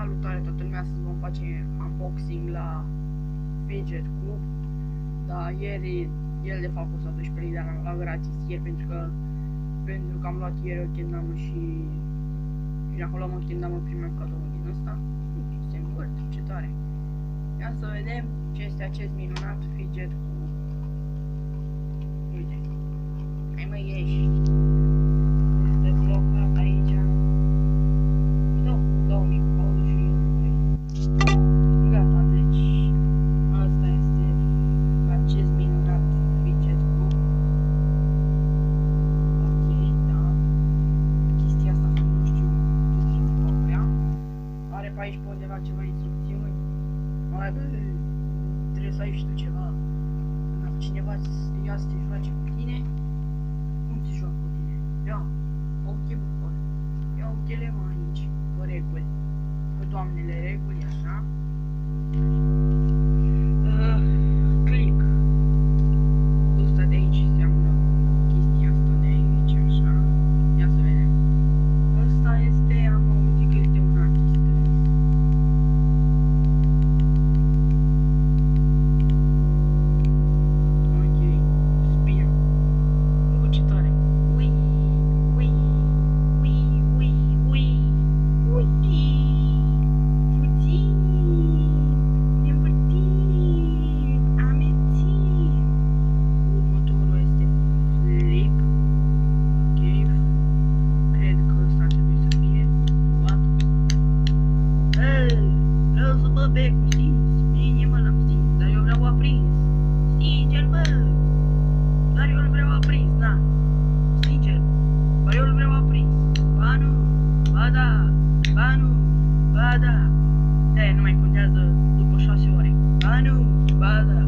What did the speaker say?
Salutare toată lumea, astăzi vom face unboxing la fidget cube. Dar ieri, el de fapt a costat 12 lei, dar l-am luat gratis ieri pentru că am luat ieri o kendama și dacă luăm o kendama primim cadou din ăsta. Se învârt, ce tare. Ia să vedem ce este acest minunat fidget cube. Uite. Hai mă, ieși. Este blocat aici. Dau mic pauză și eu. Gata, deci asta este acest minunat fidget cube. Ok, da. Chestia asta nu știu ce să fac cu ea. Are pe aici pe undeva ceva instrucțiuni. Mai bă, trebuie să ai și tu ceva. Dacă cineva ia să te joace cu tine, cum te joacă cu tine? Ia, ok, bă, ia uite-le mă aici, cu reguli. Cu doamnele reguli, așa. Click. Ăsta de aici seamănă cu chestia asta de aici, așa. Ia să vedem. Ăsta este, am auzit că este un artist. Ok, spin. Ce tare. Ui, ui, ui, ui, ui, ui. Fugim, ne învârtim, amețim. Următorul este flip. Ok, cred că ăsta trebuie să fie. What? Vreau să bă becul, simți? Bine mă l-am stins, dar eu vreau aprins. Sincer bă, dar eu îl vreau aprins, da. Sincer, dar eu îl vreau aprins. Ba nu, ba da, ba nu, ba da. De-aia nu mai contează după 6 ore. Ba nu, ba da.